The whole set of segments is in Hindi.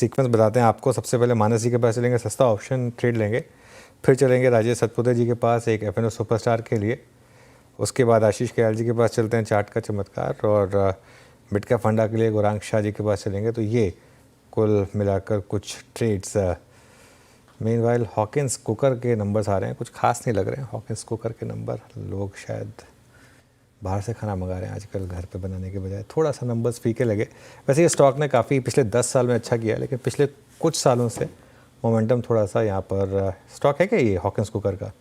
सीक्वेंस बताते हैं आपको। सबसे पहले मानस जी के पास चलेंगे, सस्ता ऑप्शन ट्रेड लेंगे, फिर चलेंगे राजेश सतपुते जी के पास एक एफ सुपरस्टार के लिए, उसके बाद आशीष कयाल जी के पास चलते हैं चार्ट का चमत्कार, और मिड कैप फंडा के लिए गौरांग शाह जी के पास चलेंगे। तो ये कुल मिलाकर कुछ ट्रेड्स। मीनवाइल हॉकिंस कुकर के नंबर्स आ रहे हैं, कुछ खास नहीं लग रहे हैं हॉकिंस कुकर के नंबर। लोग शायद बाहर से खाना मंगा रहे हैं आजकल घर पे बनाने के बजाय, थोड़ा सा नंबर्स फीके लगे। वैसे ये स्टॉक ने काफ़ी पिछले 10 साल में अच्छा किया है, लेकिन पिछले कुछ सालों से मोमेंटम थोड़ा सा यहाँ पर। स्टॉक है क्या ये हॉकिंस कुकर का?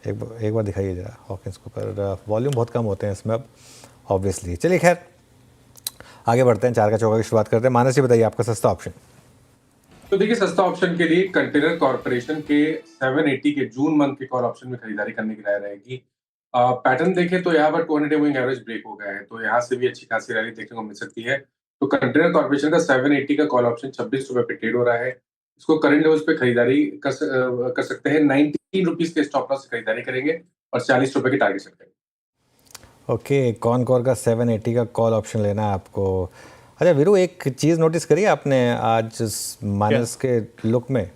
एक बार दिखाइए जरा हॉकिंस कुकर। वॉल्यूम बहुत कम होते हैं इसमें अब ऑब्वियसली। चलिए खैर आगे बढ़ते हैं, चार का चौका की शुरुआत करते हैं। मानस जी बताइए आपका सस्ता ऑप्शन। तो देखिए, सस्ता ऑप्शन के लिए कंटेनर कॉर्पोरेशन के 780 के जून मंथ के कॉल ऑप्शन में खरीदारी करने की राय रहेगी। पैटर्न देखें तो यहाँ पर 200 मूविंग एवरेज ब्रेक हो गया है, तो यहाँ से भी अच्छी खासी रैली देखने को मिल सकती है। तो कंटेनर कॉर्पोरेशन का 780 का कॉल ऑप्शन 26 रुपए पे ट्रेड हो रहा है। इसको करंट लेवल्स पे खरीदारी कर सकते हैं। 19 रुपीज के स्टॉप लॉस से खरीदारी करेंगे और 40 रुपए की टारगेट सेट करेंगे। ओके, कौन कौन का 780 का कॉल ऑप्शन लेना है आपको? अच्छा वीरू, एक चीज़ नोटिस करी आपने आज मानस के लुक में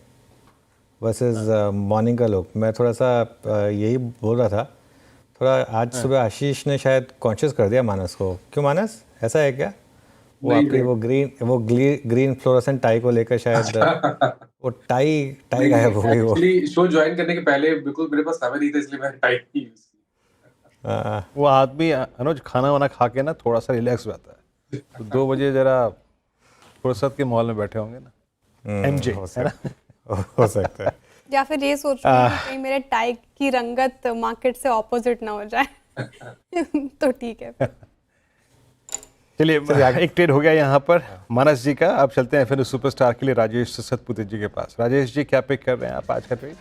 वर्सेस मॉर्निंग का लुक? मैं थोड़ा सा यही बोल रहा था, थोड़ा आज सुबह आशीष ने शायद कॉन्शियस कर दिया मानस को। क्यों मानस, ऐसा है क्या? वो आपकी वो ग्रीन फ्लोरोसेंट टाई को लेकर शायद वो टाई गायब हो गई। वो एक्चुअली शो ज्वाइन करने के पहले बिल्कुल मेरे पास समय नहीं था, इसलिए मैंने टाई की यूज की। वो आदमी अनुज खाना वाना खा के ना थोड़ा सा रिलैक्स हो जाता है, तो 2 बजे जरा फुर्सत के माहौल में बैठे होंगे ना एमजे, है ना? हो सकता है। या फिर ये सोच रही हूँ कि कहीं मेरे टाई की रंगत मार्केट से ऑपोजिट ना हो जाए। तो ठीक है। चलिए एक ट्रेड हो गया यहाँ पर मानस जी का। अब चलते हैं फिर सुपरस्टार के लिए राजेश सतपुते जी के पास। राजेश जी क्या पिक कर रहे हैं आप आज का ट्रेड?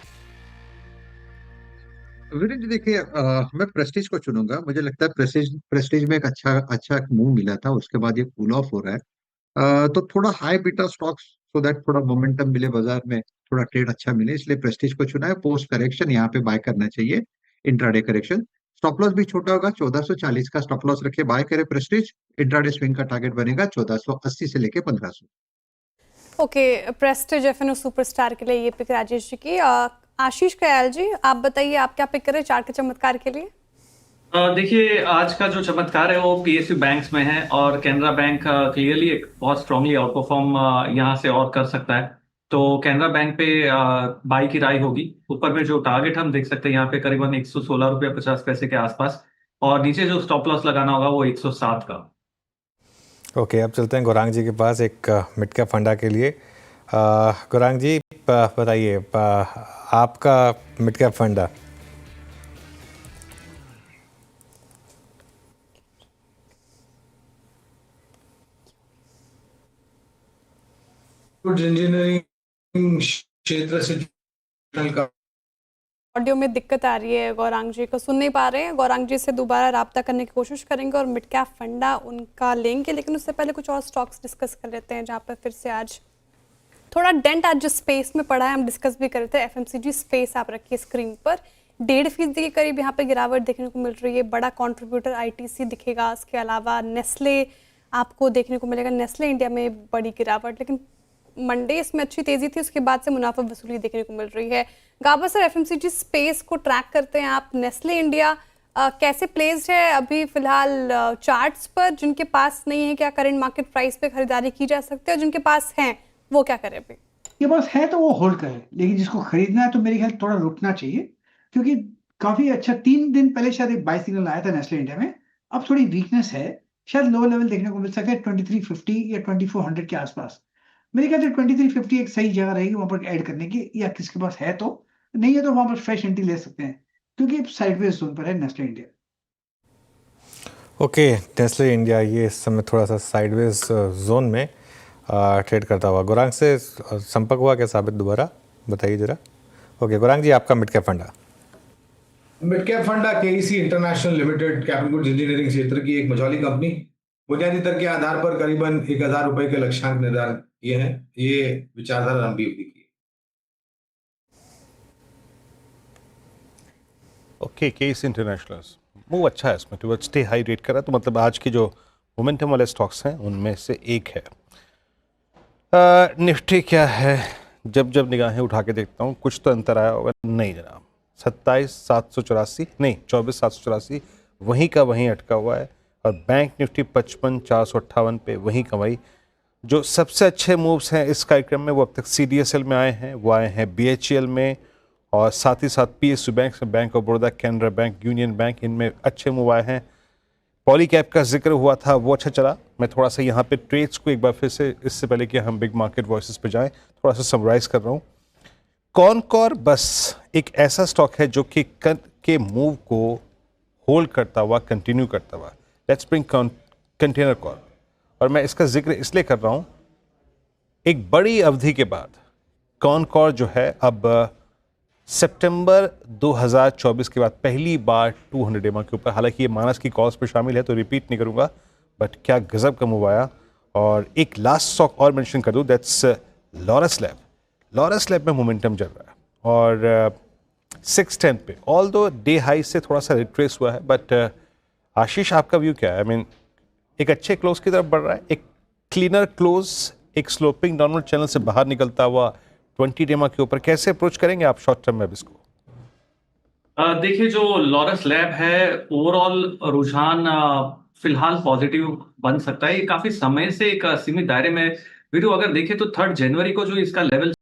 वीरेंद्र जी देखिए, मैं प्रेस्टीज को चुनूंगा। मुझे लगता है प्रेस्टीज में एक अच्छा अच्छा मूव मिला था, उसके बाद ये कूल ऑफ हो रहा है। तो थोड़ा high beta stocks, so that थोड़ा मोमेंटम मिले बाजार में, थोड़ा ट्रेड अच्छा मिले, इसलिए प्रेस्टीज को चुना है। पोस्ट करेक्शन यहाँ पे बाय करना चाहिए, इंट्राडे करेक्शन। स्टॉप लॉस भी छोटा होगा, 1440 का स्टॉप लॉस रखे बाय करे प्रेस्टीज। इंट्राडे स्विंग का टारगेट बनेगा 1480 से लेके 1500। ओके, प्रेस्टीज एफएनओ सुपरस्टार के लिए ये पिक राजेश जी की। आशीष कयाल जी आप बताइए, आप क्या पिक करें चार्ट के चमत्कार के लिए? देखिए, आज का जो चमत्कार है वो पीएसयू बैंक्स में है और कैनरा बैंक क्लियरली एक बहुत स्ट्रांगली आउट परफॉर्म यहाँ से और कर सकता है। तो कैनरा बैंक पे बाई की राय होगी। ऊपर में जो टारगेट हम देख सकते हैं यहाँ पे करीबन 116 रुपये 50 पैसे के आसपास, और नीचे जो स्टॉप लॉस लगाना होगा वो 107 का। ओके, अब चलते हैं गौरांग जी के पास एक मिड कैप फंडा के लिए। गौरांग जी बताइए आपका मिड कैप फंडा। इंजीनियरिंग क्षेत्र से ऑडियो में दिक्कत आ रही है, गौरांग जी को सुन नहीं पा रहे हैं। गौरांग जी से दोबारा राब्ता करने की कोशिश करेंगे और मिड कैप फंडा उनका लेंगे, लेकिन उससे पहले कुछ और स्टॉक्स डिस्कस कर लेते हैं जहाँ पर फिर से आज थोड़ा डेंट आज जो स्पेस में पड़ा है हम डिस्कस भी कर रहे थे। एफएमसीजी स्पेस आप रखिए स्क्रीन पर, 1.5% के करीब यहाँ पे गिरावट देखने को मिल रही है। बड़ा कंट्रीब्यूटर आईटीसी दिखेगा, इसके अलावा नेस्ले आपको देखने को मिलेगा। नेस्ले इंडिया में बड़ी गिरावट, लेकिन मंडे इसमें अच्छी तेजी थी, उसके बाद से मुनाफा वसूली देखने को मिल रही है। गाबा सर, एफएमसीजी स्पेस को ट्रैक करते हैं आप, नेस्ले इंडिया कैसे प्लेस्ड है अभी फिलहाल चार्ट्स पर? जिनके पास नहीं है क्या करंट मार्केट प्राइस पे खरीदारी की जा सकती है, और जिनके पास है वो क्या करे अभी? के पास है तो वो होल्ड करे, लेकिन जिसको खरीदना है तो मेरे ख्याल थोड़ा रुकना चाहिए, क्योंकि काफी अच्छा 3 दिन पहले शायद एक बाय सिग्नल आया था नेस्ले इंडिया में। अब थोड़ी वीकनेस है, शायद लो लेवल देखने को मिल सकता है 2350 या 2400 के आसपास। मेरे ख्याल से 2350 एक सही जगह रहेगी वहां पर ऐड करने की, या किसके पास है तो, नहीं है तो वहां पर फ्रेश एंट्री ले सकते हैं, क्योंकि साइडवेज जोन पर है Nestle India. Okay, Nestle India ये इस समय थोड़ा सा साइडवेज जोन में ट्रेड करता हुआ। गौरांग से संपर्क हुआ क्या साबित? दोबारा बताइए जरा। ओके गौरांग जी, आपका मिड कैप फंडा। मिड कैप फंडा KEC international limited capital goods engineering क्षेत्र की एक मझौली कंपनी, बुनियादी दर के आधार पर करीबन 1000 रुपए के लक्ष्यांक निर्धारित किए हैं। ये विचारधारा लंबी अवधि की है। ओके, केस इंटरनेशनल मूव अच्छा है, इसमें टुवर्ड्स स्टे हाई रेट कर रहा है, तो मतलब आज की जो मोमेंटम वाले स्टॉक्स हैं उनमें से एक है। निफ्टी क्या है, जब जब निगाहें उठा के देखता हूँ कुछ तो अंतर आया होगा। नहीं जनाब, 27,784 नहीं 24,784 वहीं का वहीं अटका हुआ है। और बैंक निफ्टी 55,458 पे वहीं कमाई। जो सबसे अच्छे मूव्स हैं इस कार्यक्रम में वो अब तक CDSL में आए हैं, वो आए हैं BHEL में, और साथ ही साथ PSU बैंक में, bank of Baroda, Canara bank, union bank, इनमें अच्छे मूव आए हैं। पॉलीकैप का जिक्र हुआ था, वो अच्छा चला। मैं थोड़ा सा यहाँ पे ट्रेड्स को एक बार फिर से, इससे पहले कि हम बिग मार्केट वॉइसेस पे जाएं, थोड़ा सा समराइज कर रहा हूँ। कॉनकॉर बस एक ऐसा स्टॉक है जो कि के मूव को होल्ड करता हुआ, कंटिन्यू करता हुआ। लेट्स ब्रिंग कंटेनर कॉर्प, और मैं इसका जिक्र इसलिए कर रहा हूँ, एक बड़ी अवधि के बाद कॉनकॉर जो है अब सितंबर 2024 के बाद पहली बार 200 EMA के ऊपर, हालांकि ये मानस की कॉल्स पर शामिल है तो रिपीट नहीं करूंगा, बट क्या गजब का मूव आया। और एक लास्ट स्टॉक और मेंशन कर दूं, that's Laurus lab. Laurus lab में मोमेंटम चल रहा है और 610 पे, ऑल दो डे हाई से थोड़ा सा रिट्रेस हुआ है, बट आशीष आपका व्यू क्या है? आई मीन एक अच्छे क्लोज की तरफ बढ़ रहा है, एक क्लीनर क्लोज, एक स्लोपिंग नॉर्मल चैनल से बाहर निकलता हुआ 20 EMA के ऊपर, कैसे अप्रोच करेंगे आप शॉर्ट टर्म में अब इसको? देखिए, जो लॉरस लैब है, ओवरऑल रुझान फिलहाल पॉजिटिव बन सकता है। ये काफी समय से एक सीमित दायरे में, वीडियो अगर देखें तो 3 जनवरी को जो इसका लेवल